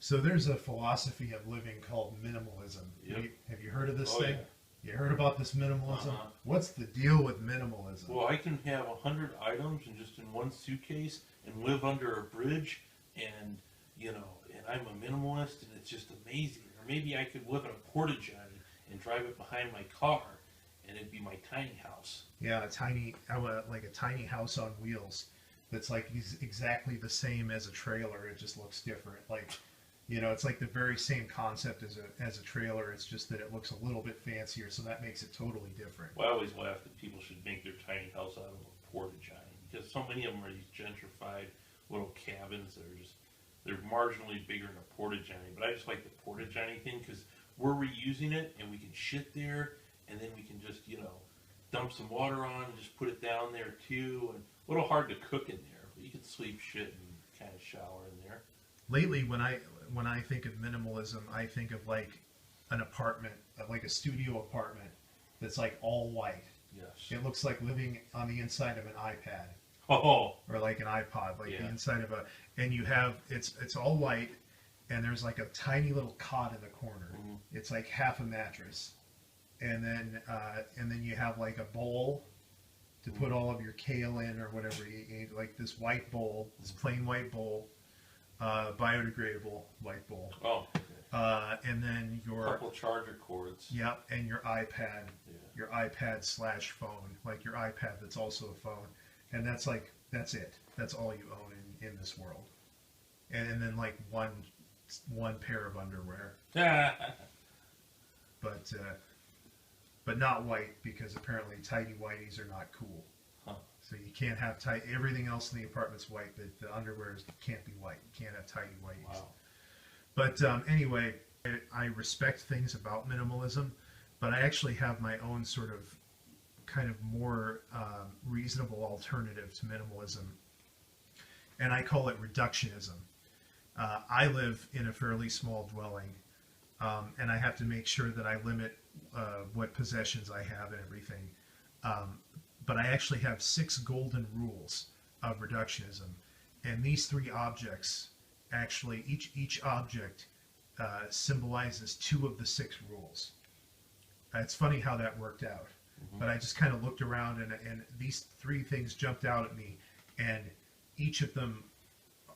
So there's a philosophy of living called minimalism. Yep. Have you heard of this Oh, thing? yeah. You heard about this minimalism? Uh-huh. What's the deal with minimalism? Well, I can have 100 items and just in one suitcase and live under a bridge, and and I'm a minimalist, and it's just amazing. Or maybe I could live in a porta john and drive it behind my car, and it'd be my tiny house. Yeah, like a tiny house on wheels that's like exactly the same as a trailer. It just looks different. Like, it's like the very same concept as a trailer. It's just that it looks a little bit fancier, so that makes it totally different. Well, I always laugh that people should make their tiny house out of a porta john, because so many of them are these gentrified little cabins that are just, they're marginally bigger than a porta john. But I just like the porta john thing because we're reusing it, and we can shit there, and then we can just dump some water on and just put it down there too. And a little hard to cook in there, but you can sleep, shit, and kind of shower in there. Lately, when I think of minimalism, I think of like an apartment, like a studio apartment that's like all white. Yes. It looks like living on the inside of an iPad. Oh. Or like an iPod, like Yeah. the inside of and you have, it's all white, and there's like a tiny little cot in the corner. Mm-hmm. It's like half a mattress. And then you have like a bowl to put all of your kale in or whatever you eat, like this white bowl, this plain white bowl, biodegradable white bowl. Oh. Okay. And then your Couple charger cords. Yep, and your iPad, Yeah. your iPad / phone, like your iPad that's also a phone, and that's it. That's all you own in this world, and then like one pair of underwear, but not white, because apparently tidy whities are not cool. Huh. So you can't have everything else in the apartment's white, but the underwear can't be white. You can't have tidy whities. Wow. But anyway, I respect things about minimalism, but I actually have my own sort of kind of more reasonable alternative to minimalism, and I call it reductionism. I live in a fairly small dwelling, and I have to make sure that I limit what possessions I have and everything. But I actually have 6 golden rules of reductionism, and these 3 objects, actually, each object symbolizes 2 of the 6 rules. It's funny how that worked out. Mm-hmm. But I just kind of looked around, and these 3 things jumped out at me, and each of them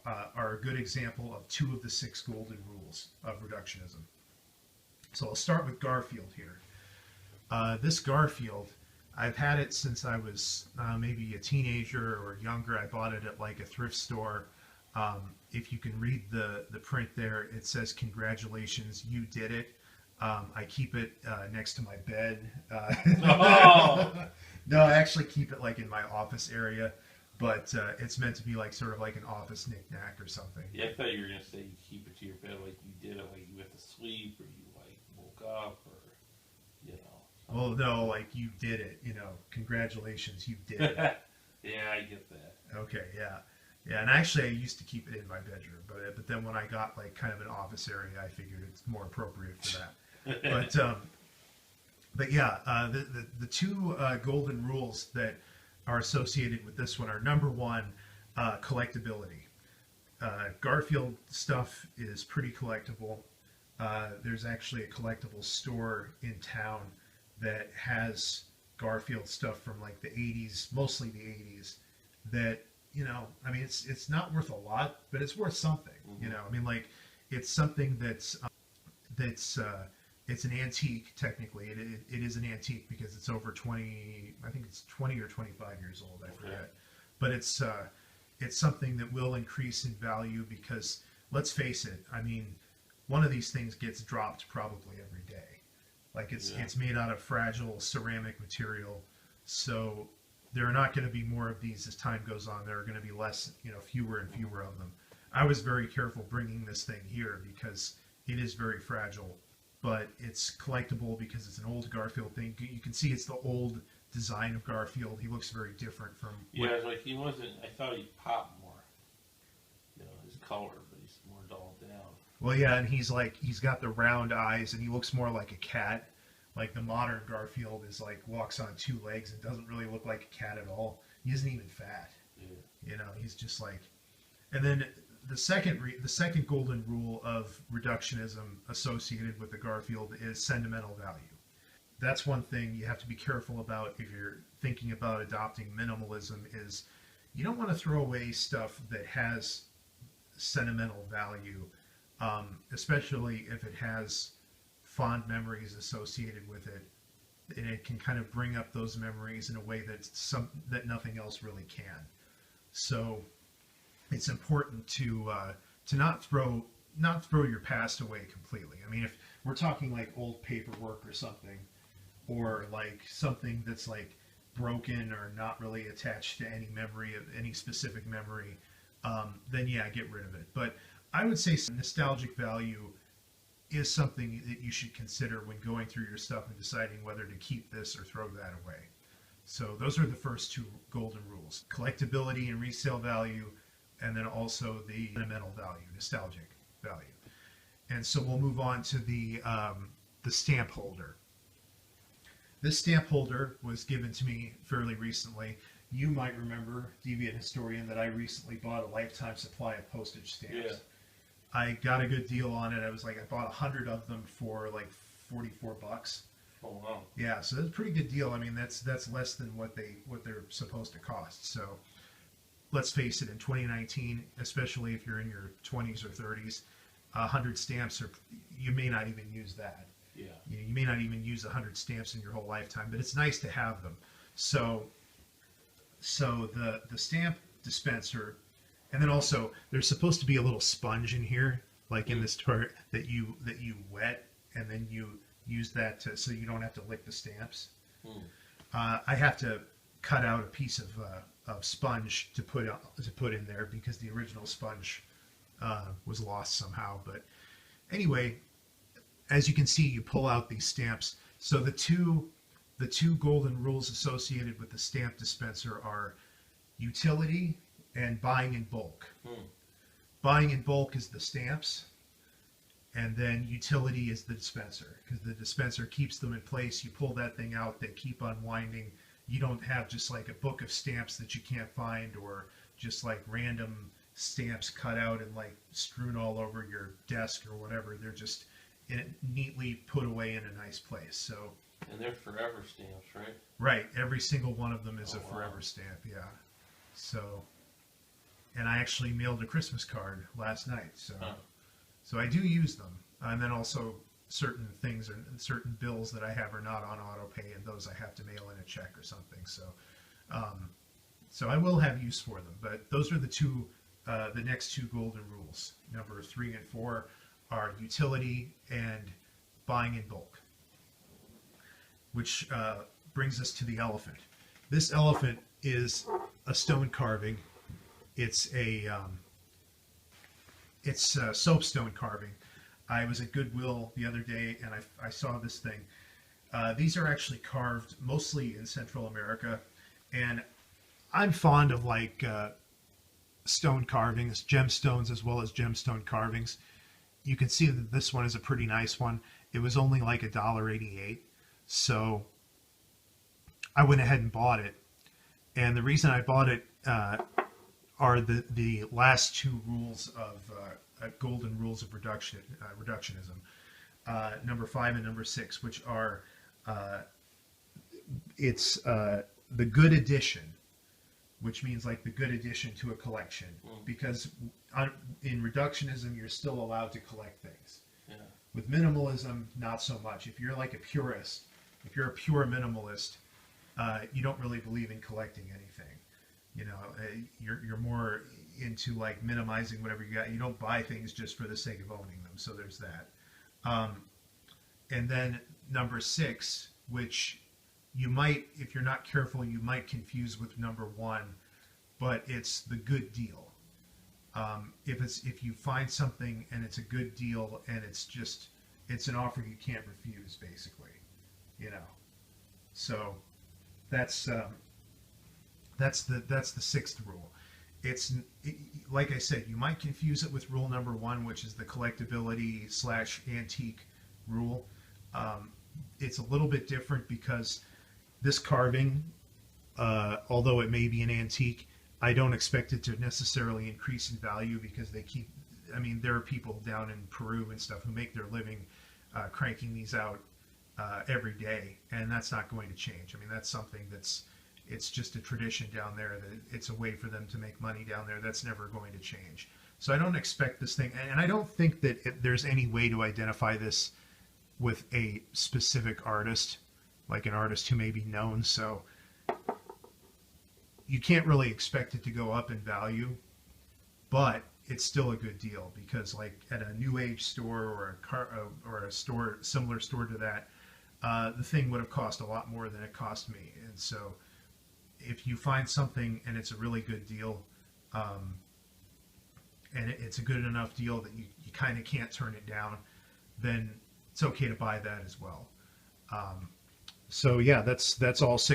are a good example of 2 of the 6 golden rules of reductionism. So I'll start with Garfield here. This Garfield, I've had it since I was maybe a teenager or younger. I bought it at like a thrift store. If you can read the print there, it says, "Congratulations, you did it." I keep it next to my bed. Oh. No, I actually keep it like in my office area, but it's meant to be like sort of like an office knick-knack or something. Yeah, I thought you were gonna say you keep it to your bed like you did it, like you went to sleep or you like woke up or Well, no, like you did it. Congratulations, you did it. Yeah, I get that. Okay, yeah. Yeah, and actually I used to keep it in my bedroom, but then when I got like kind of an office area, I figured it's more appropriate for that. But yeah, the 2 golden rules that are associated with this one are, number 1, collectability. Garfield stuff is pretty collectible. There's actually a collectible store in town that has Garfield stuff from like the 80s, mostly the 80s, that I mean, it's not worth a lot, but it's worth something. Mm-hmm. I mean, like, it's something that's it's an antique. Technically, it is an antique because it's over 20. I think it's 20 or 25 years old. I forget, but it's something that will increase in value because, let's face it, I mean, one of these things gets dropped probably every day. Like it's made out of fragile ceramic material, so there are not going to be more of these as time goes on. There are going to be less, fewer and fewer of them. I was very careful bringing this thing here because it is very fragile, but it's collectible because it's an old Garfield thing. You can see it's the old design of Garfield. He looks very different from... Yeah, like he wasn't... I thought he popped more, his color, but he's more dulled down. Well, yeah, and he's got the round eyes, and he looks more like a cat. Like the modern Garfield is like, walks on 2 legs and doesn't really look like a cat at all. He isn't even fat. Yeah. He's just like... And then the second golden rule of reductionism associated with the Garfield is sentimental value. That's one thing you have to be careful about if you're thinking about adopting minimalism, is you don't want to throw away stuff that has sentimental value, especially if it has fond memories associated with it, and it can kind of bring up those memories in a way that nothing else really can. So it's important to not throw your past away completely. I mean, if we're talking like old paperwork or something, or like something that's like broken or not really attached to any memory of any specific memory, then yeah, get rid of it. But I would say nostalgic value is something that you should consider when going through your stuff and deciding whether to keep this or throw that away. So those are the first two golden rules: collectability and resale value, and then also the sentimental value, nostalgic value. And so we'll move on to the stamp holder. This stamp holder was given to me fairly recently. You might remember, Deviant Historian, that I recently bought a lifetime supply of postage stamps. Yeah. I got a good deal on it. I bought 100 of them for like $44. Oh wow. Yeah, so that's a pretty good deal. I mean, that's less than what they're supposed to cost. So let's face it, in 2019, especially if you're in your 20s or 30s, 100 stamps you may not even use that. Yeah. You may not even use 100 stamps in your whole lifetime, but it's nice to have them. So the stamp dispenser, and then also there's supposed to be a little sponge in here, like in this part, that you wet, and then you use that so you don't have to lick the stamps. I have to cut out a piece of sponge to put in there because the original sponge was lost somehow. But anyway, as you can see, you pull out these stamps. So the two golden rules associated with the stamp dispenser are utility and buying in bulk. Buying in bulk is the stamps, and then utility is the dispenser, because the dispenser keeps them in place. You pull that thing out, they keep unwinding. You don't have just like a book of stamps that you can't find, or just like random stamps cut out and like strewn all over your desk or whatever. They're just neatly put away in a nice place. So, and they're forever stamps, right? Right, every single one of them is a forever wow. stamp. Yeah. So, and I actually mailed a Christmas card last night. So I do use them, and then also certain things and certain bills that I have are not on auto pay, and those I have to mail in a check or something. So, so I will have use for them. But those are the next two golden rules. Number 3 and 4 are utility and buying in bulk, which brings us to the elephant. This elephant is a stone carving. It's a soapstone carving. I was at Goodwill the other day and I saw this thing. These are actually carved mostly in Central America, and I'm fond of like stone carvings, gemstones as well as gemstone carvings. You can see that this one is a pretty nice one. It was only like $1.88, so I went ahead and bought it. And the reason I bought it are the last two rules of golden rules of reductionism, number 5 and number 6, which are it's the good addition, which means like the good addition to a collection, because in reductionism you're still allowed to collect things. Yeah. With minimalism, not so much. If you're like a purist, if you're a pure minimalist, you don't really believe in collecting anything. You know, you're more into like minimizing whatever you got. You don't buy things just for the sake of owning them. So there's that. And then number 6, which you might, if you're not careful, you might confuse with number 1, but it's the good deal. If you find something and it's a good deal and it's an offer you can't refuse, basically, you know. So that's the 6th rule. Like I said, you might confuse it with rule number 1, which is the collectability / antique rule. It's a little bit different because this carving, although it may be an antique, I don't expect it to necessarily increase in value because they keep. I mean, there are people down in Peru and stuff who make their living cranking these out every day, and that's not going to change. I mean, that's something it's just a tradition down there, that it's a way for them to make money down there. That's never going to change. So I don't expect this thing, and I don't think that there's any way to identify this with a specific artist, like an artist who may be known. So you can't really expect it to go up in value, but it's still a good deal, because like at a new age store or a store, similar store to that, the thing would have cost a lot more than it cost me. And so if you find something and it's a really good deal, and it's a good enough deal that you kind of can't turn it down, then it's okay to buy that as well. So yeah, that's all 6